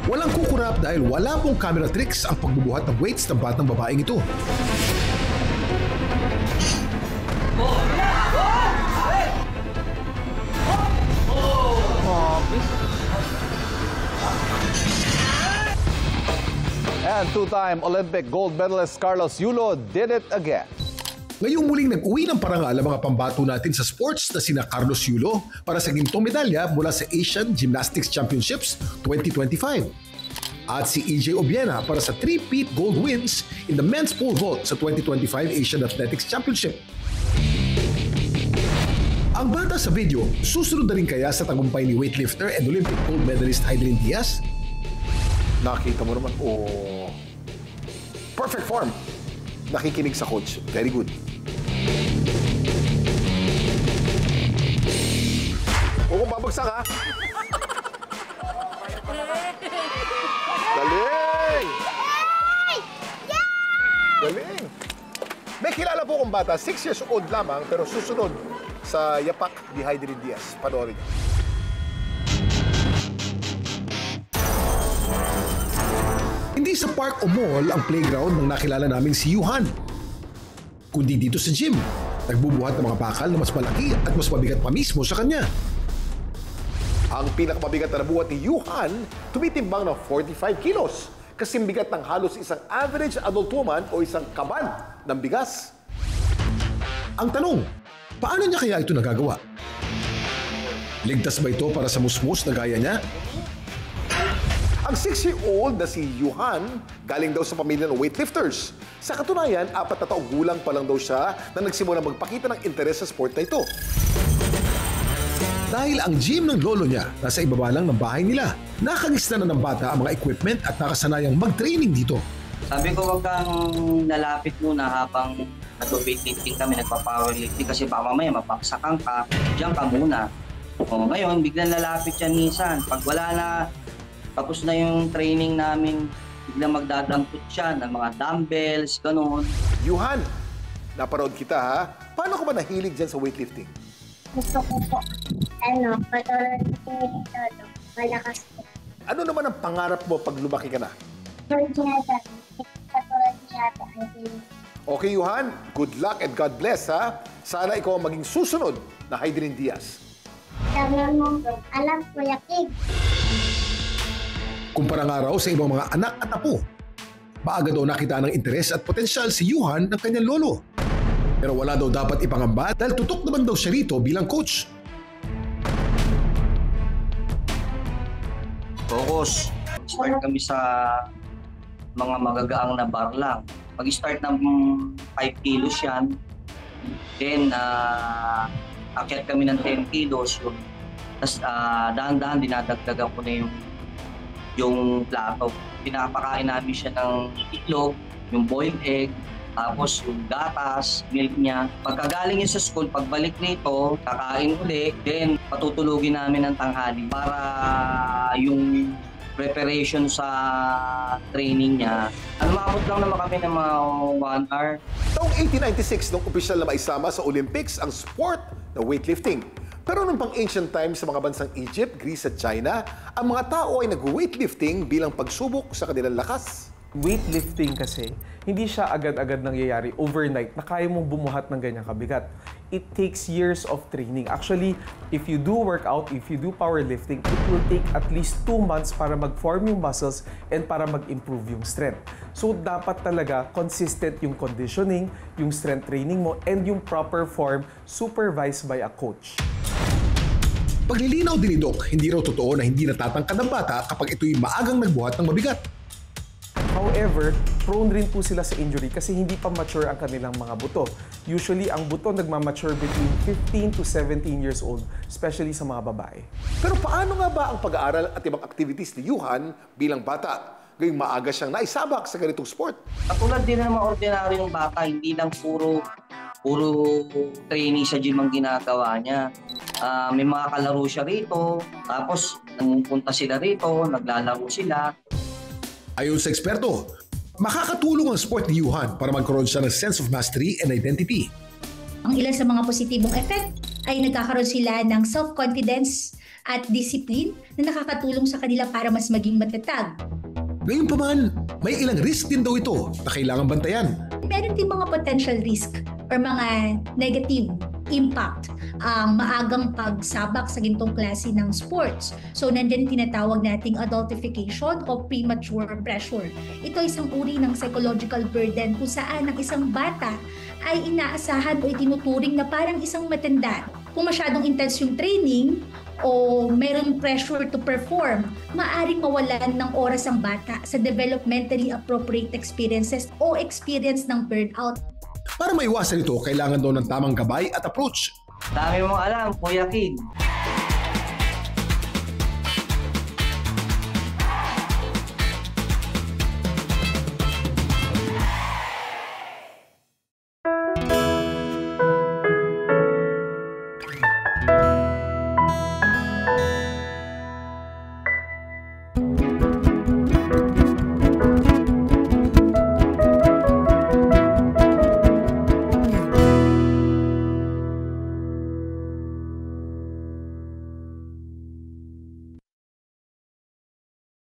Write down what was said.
Walang kukurap dahil wala pong camera tricks ang pagbubuhat ng weights ng batang babaeng ito. And two-time Olympic gold medalist Carlos Yulo did it again. Ngayong muling nag-uwi ng parangal ang mga pambato natin sa sports na sina Carlos Yulo para sa gintong medalya mula sa Asian Gymnastics Championships 2025. At si EJ Obiena para sa 3-peat gold wins in the men's pole vault sa 2025 Asian Athletics Championship. Ang bata sa video, susunod na rin kaya sa tagumpay ni weightlifter and Olympic gold medalist Hydrin Diaz? Nakita mo naman, perfect form. Nakikinig sa coach. Very good. Huwag kong babagsak, ha? Galing! Galing! May kilala po kong bata, 6 years old lamang, pero susunod sa yapak ni Hydrin Diaz. Panoorin niyo. Hindi sa park o mall ang playground ng nakilala naming si Yuhan, kundi dito sa gym. Nagbubuhat ng mga bakal na mas malaki at mas mabigat pa mismo sa kanya. Ang pinakamabigat na nabuhat ni Yuhan, tumitimbang ng 45 kilos. Kasing bigat ng halos isang average adult woman o isang kaban ng bigas. Ang tanong, paano niya kaya ito nagagawa? Ligtas ba ito para sa musmus na gaya niya? Ang 6-year-old na si Yuhan, galing daw sa pamilya ng weightlifters. Sa katunayan, 4 na taong gulang pa lang daw siya na nagsimula magpakita ng interes sa sport na ito. Dahil ang gym ng lolo niya nasa ibaba lang ng bahay nila, nakagista na ng bata ang mga equipment at nakasanayang mag-training dito. Sabi ko, wag kang lalapit muna habang nag-weightlifting kami, nagpa-powerlifting kasi baka mamaya mapaksakan ka, diyan ka muna. O, ngayon, biglang lalapit yan minsan. Pag wala na, tapos na yung training namin, biglang magdadampot siya ng mga dumbbells, gano'n. Yuhan, naparood kita, ha? Paano ka ba nahilig dyan sa weightlifting? Gusto ko po, patulad ko todo, malakas po. Ano naman ang pangarap mo pag lumaki ka na? Patulad niya ito. Okay, Yuhan, good luck and God bless, ha? Sana ikaw ang maging susunod na Hydrin Diaz. Sabi mo, alam ko, yakig. Kumpara nga raw sa ibang mga anak at apo, maaga daw nakita ng interes at potensyal si Yuhan ng kanyang lolo. Pero wala daw dapat ipangamba dahil tutok naman daw siya rito bilang coach. Focus. Start kami sa mga magagaang na bar lang. Pag-start ng 5 kilos yan, then akyat kami ng 10 kilos yun. Tapos dahan-dahan dinadagdagan ko na yung plato. Pinapakain namin siya ng itlog, yung boiled egg, tapos yung gatas, milk niya. Pagkagaling niya sa school, pagbalik nito, kakain uli, then patutulugin namin ng tanghali para yung preparation sa training niya. Umabot lang naman kami ng mga 1 hour. Taong 1896 nung opisyal na maisama sa Olympics ang sport na weightlifting. Pero nung pang-ancient times sa mga bansang Egypt, Greece at China, ang mga tao ay nag-weightlifting bilang pagsubok sa kanilang lakas. Weightlifting kasi, hindi siya agad-agad nangyayari overnight na kaya mong bumuhat ng ganyang kabigat. It takes years of training. Actually, if you do workout, if you do powerlifting, it will take at least 2 months para mag-form yung muscles and para mag-improve yung strength. So, dapat talaga consistent yung conditioning, yung strength training mo, and yung proper form supervised by a coach. Paglilinaw din ni Doc, hindi raw totoo na hindi natatangkad ng bata kapag ito'y maagang nagbuhat ng mabigat. However, prone rin po sila sa injury kasi hindi pa mature ang kanilang mga buto. Usually, ang buto nagmamature between 15 to 17 years old, especially sa mga babae. Pero paano nga ba ang pag-aaral at ibang activities ni Yuhan bilang bata? Gayong maaga siyang naisabak sa ganitong sport. Katulad din ng mga ordinaryong bata, hindi lang puro training sa gym ang ginagawa niya. May mga kalaro siya rito, tapos nangpunta sila rito, naglalaro sila. Ayon sa eksperto, makakatulong ang sport ni Yuhan para magkaroon siya ng sense of mastery and identity. Ang ilan sa mga positibong effect ay nagkakaroon sila ng self-confidence, at discipline na nakakatulong sa kanila para mas maging matatag. Gayunpaman, may ilang risk din daw ito na kailangan bantayan. Meron din mga potential risk or mga negative impact ang maagang pagsabak sa ganitong klase ng sports. So nandiyan tinatawag nating adultification o premature pressure. Ito ay isang uri ng psychological burden kung saan ang isang bata ay inaasahan o itinuturing na parang isang matanda. Kung masyadong intense yung training o mayroong pressure to perform, maaring mawalan ng oras ang bata sa developmentally appropriate experiences o experience ng burnout. Para maiwasan ito, kailangan daw ng tamang gabay at approach. Dami mong alam, Kuya King.